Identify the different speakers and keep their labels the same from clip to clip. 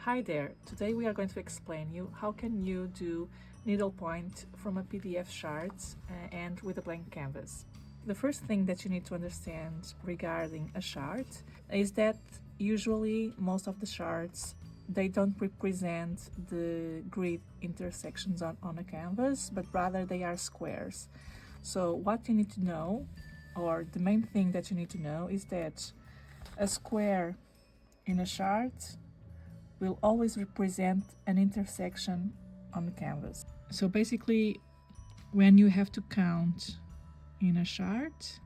Speaker 1: Hi there, today we are going to explain you how can you do needlepoint from a PDF chart and with a blank canvas. The first thing that you need to understand regarding a chart is that usually most of the charts they don't represent the grid intersections on a canvas, but rather they are squares. So what you need to know, or the main thing that you need to know, is that a square in a chart will always represent an intersection on the canvas. So basically, when you have to count in a chart,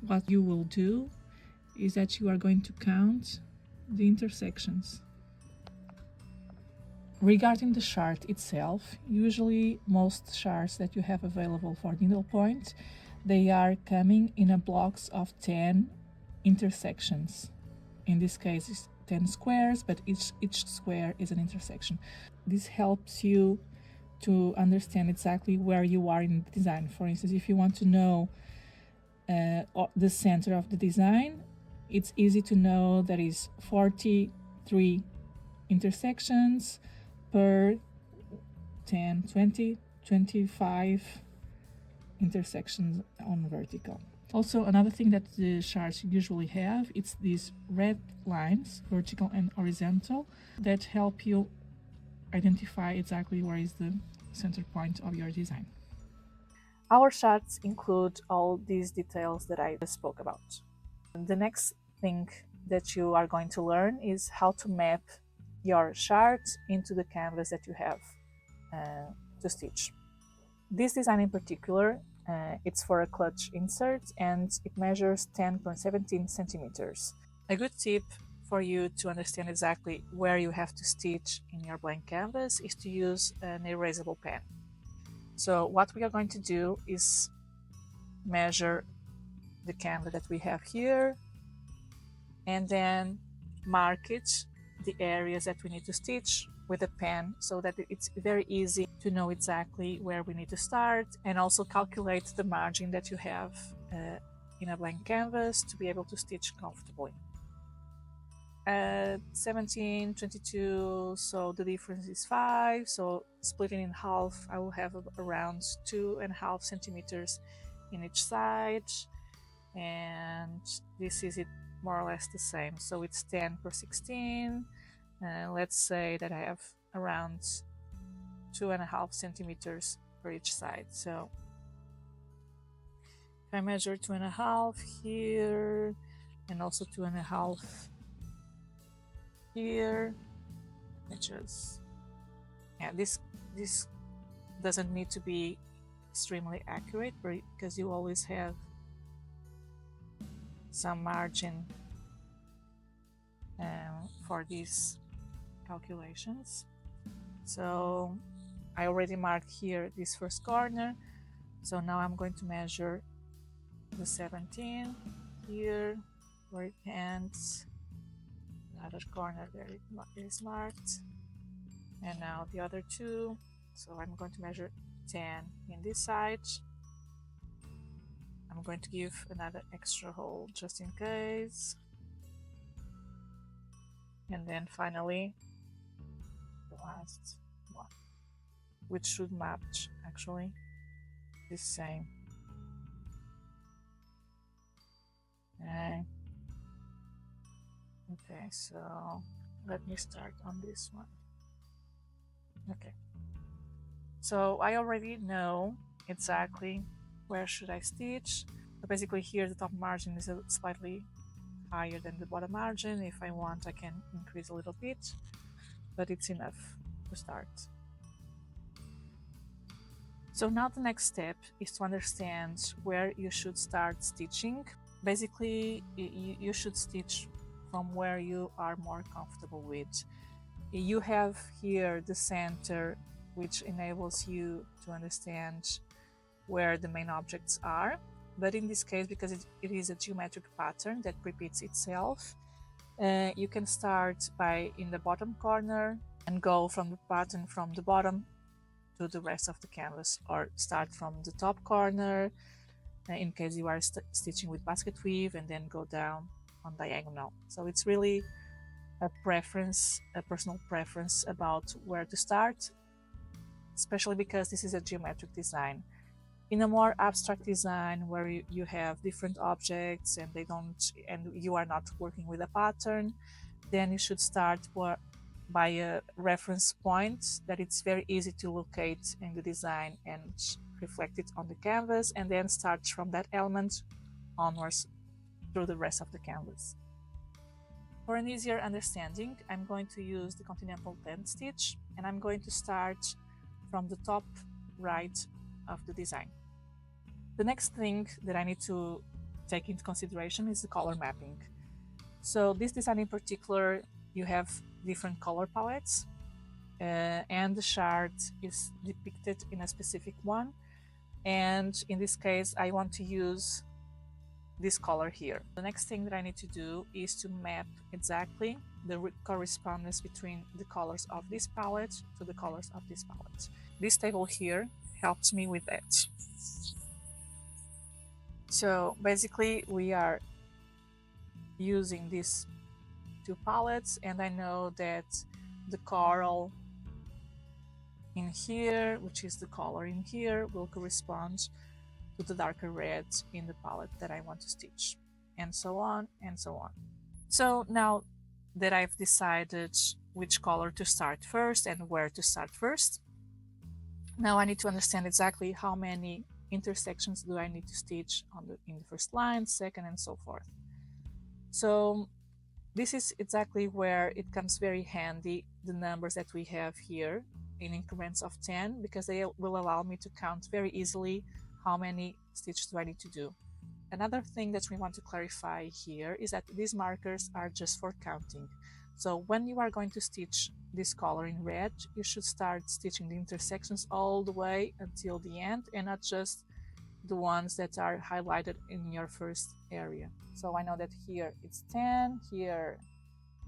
Speaker 1: what you will do is that you are going to count the intersections. Regarding the chart itself, usually most charts that you have available for needlepoint, they are coming in a blocks of 10 intersections. In this case, it's 10 squares, but each square is an intersection. This helps you to understand exactly where you are in the design. For instance, if you want to know the center of the design, it's easy to know that is 43 intersections per 10, 20, 25 intersections on vertical. Also, another thing that the charts usually have, it's these red lines, vertical and horizontal, that help you identify exactly where is the center point of your design. Our charts include all these details that I spoke about. The next thing that you are going to learn is how to map your chart into the canvas that you have to stitch. This design in particular, it's for a clutch insert and it measures 10.17 centimeters. A good tip for you to understand exactly where you have to stitch in your blank canvas is to use an erasable pen. So what we are going to do is measure the canvas that we have here and then mark it, the areas that we need to stitch with a pen so that it's very easy to know exactly where we need to start, and also calculate the margin that you have in a blank canvas to be able to stitch comfortably. 17, 22, so the difference is 5, so splitting in half I will have around 2.5 centimeters in each side, and this is it more or less the same, so it's 10 per 16. Let's say that I have around 2.5 centimeters per each side. So if I measure 2.5 here and also 2.5 here, this doesn't need to be extremely accurate because you always have some margin for these calculations. So I already marked here this first corner, so now I'm going to measure the 17 here where it ends, another corner there it is marked, and now the other two, so I'm going to measure 10 in this side. I'm going to give another extra hole just in case, and then finally the last one, which should match actually the same. Okay, so let me start on this one. Okay, so I already know exactly where should I stitch. So basically here the top margin is slightly higher than the bottom margin. If I want, I can increase a little bit, but it's enough to start. So now the next step is to understand where you should start stitching. Basically, you should stitch from where you are more comfortable with. You have here the center, which enables you to understand where the main objects are. But in this case, because it is a geometric pattern that repeats itself, you can start in the bottom corner and go from the pattern from the bottom to the rest of the canvas, or start from the top corner in case you are stitching with basket weave and then go down on diagonal. So it's really a preference, a personal preference about where to start, especially because this is a geometric design. In a more abstract design where you have different objects and you are not working with a pattern, then you should start by a reference point that it's very easy to locate in the design and reflect it on the canvas, and then start from that element onwards through the rest of the canvas. For an easier understanding, I'm going to use the continental tent stitch, and I'm going to start from the top right of the design. The next thing that I need to take into consideration is the color mapping. So this design in particular, you have different color palettes, and the chart is depicted in a specific one. And in this case, I want to use this color here. The next thing that I need to do is to map exactly the correspondence between the colors of this palette to the colors of this palette. This table here helps me with that. So basically we are using these two palettes, and I know that the coral in here, which is the color in here, will correspond to the darker red in the palette that I want to stitch, and so on and so on. So now that I've decided which color to start first and where to start first, now I need to understand exactly how many intersections do I need to stitch in the first line, second, and so forth. So this is exactly where it comes very handy, the numbers that we have here in increments of 10, because they will allow me to count very easily how many stitches do I need to do. Another thing that we want to clarify here is that these markers are just for counting. So when you are going to stitch this color in red, you should start stitching the intersections all the way until the end, and not just the ones that are highlighted in your first area. So I know that here it's 10, here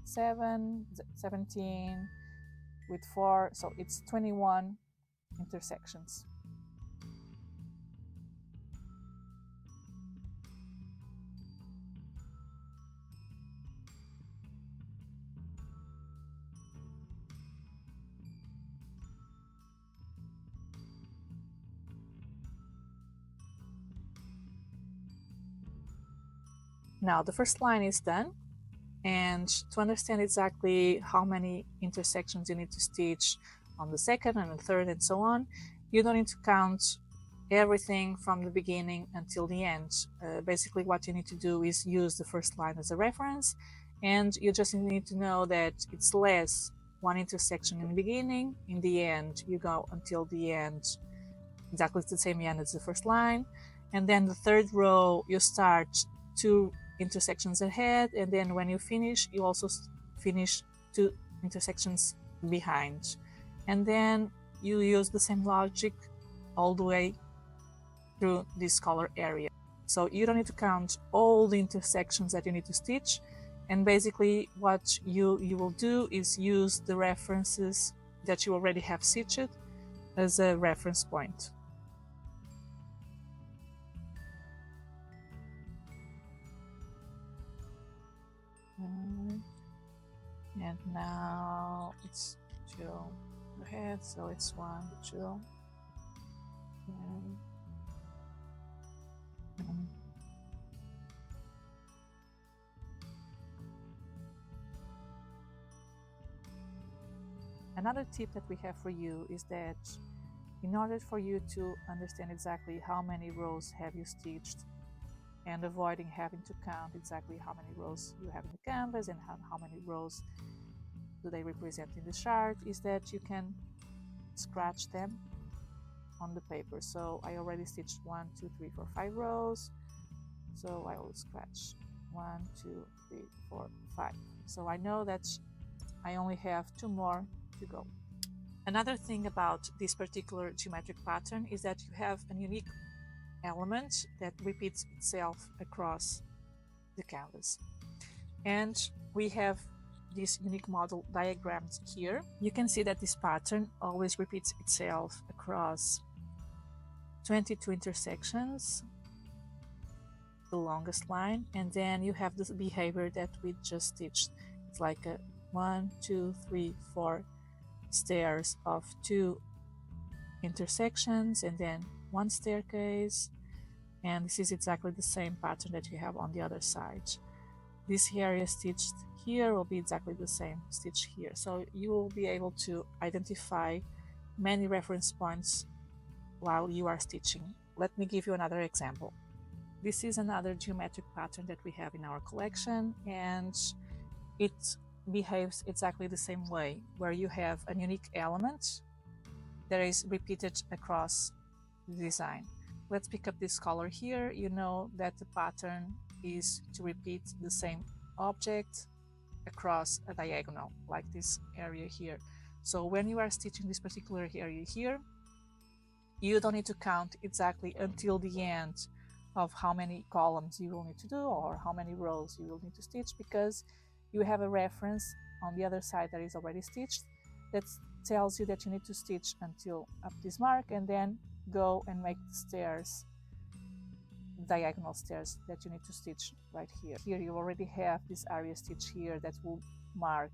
Speaker 1: 7, 17, with 4, so it's 21 intersections. Now the first line is done, and to understand exactly how many intersections you need to stitch on the second and the third and so on, you don't need to count everything from the beginning until the end. Basically what you need to do is use the first line as a reference, and you just need to know that it's less one intersection in the beginning, in the end you go until the end, exactly the same end as the first line, and then the third row you start 2 intersections ahead, and then when you finish you also finish 2 intersections behind, and then you use the same logic all the way through this color area. So you don't need to count all the intersections that you need to stitch, and basically what you will do is use the references that you already have stitched as a reference point. And now it's 2 ahead, so it's 1, 2, and another tip that we have for you is that in order for you to understand exactly how many rows have you stitched, and avoiding having to count exactly how many rows you have in the canvas and how many rows do they represent in the chart, is that you can scratch them on the paper. So I already stitched 1, 2, 3, 4, 5 rows, so I will scratch 1, 2, 3, 4, 5. So I know that I only have 2 more to go. Another thing about this particular geometric pattern is that you have a unique element that repeats itself across the canvas, and we have this unique model diagrammed here. You can see that this pattern always repeats itself across 22 intersections, the longest line, and then you have this behavior that we just stitched. It's like a 1, 2, 3, 4 stairs of 2 intersections, and then 1 staircase. And this is exactly the same pattern that you have on the other side. This area stitched here will be exactly the same stitch here. So you will be able to identify many reference points while you are stitching. Let me give you another example. This is another geometric pattern that we have in our collection, and it behaves exactly the same way, where you have a unique element that is repeated across the design. Let's pick up this color here. You know that the pattern is to repeat the same object across a diagonal, like this area here. So when you are stitching this particular area here, you don't need to count exactly until the end of how many columns you will need to do or how many rows you will need to stitch, because you have a reference on the other side that is already stitched that tells you that you need to stitch until up this mark and then go and make the stairs, diagonal stairs that you need to stitch right here. Here you already have this area stitch here that will mark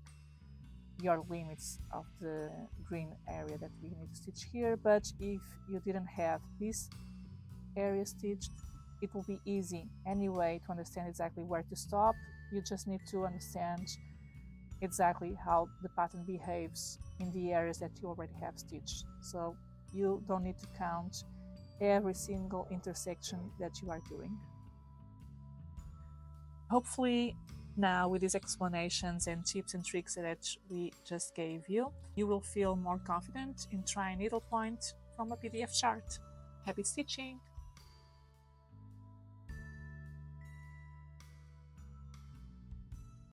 Speaker 1: your limits of the green area that we need to stitch here. But if you didn't have this area stitched, it will be easy anyway to understand exactly where to stop. You just need to understand exactly how the pattern behaves in the areas that you already have stitched. So you don't need to count every single intersection that you are doing. Hopefully now, with these explanations and tips and tricks that we just gave you, you will feel more confident in trying needlepoint from a PDF chart. Happy stitching!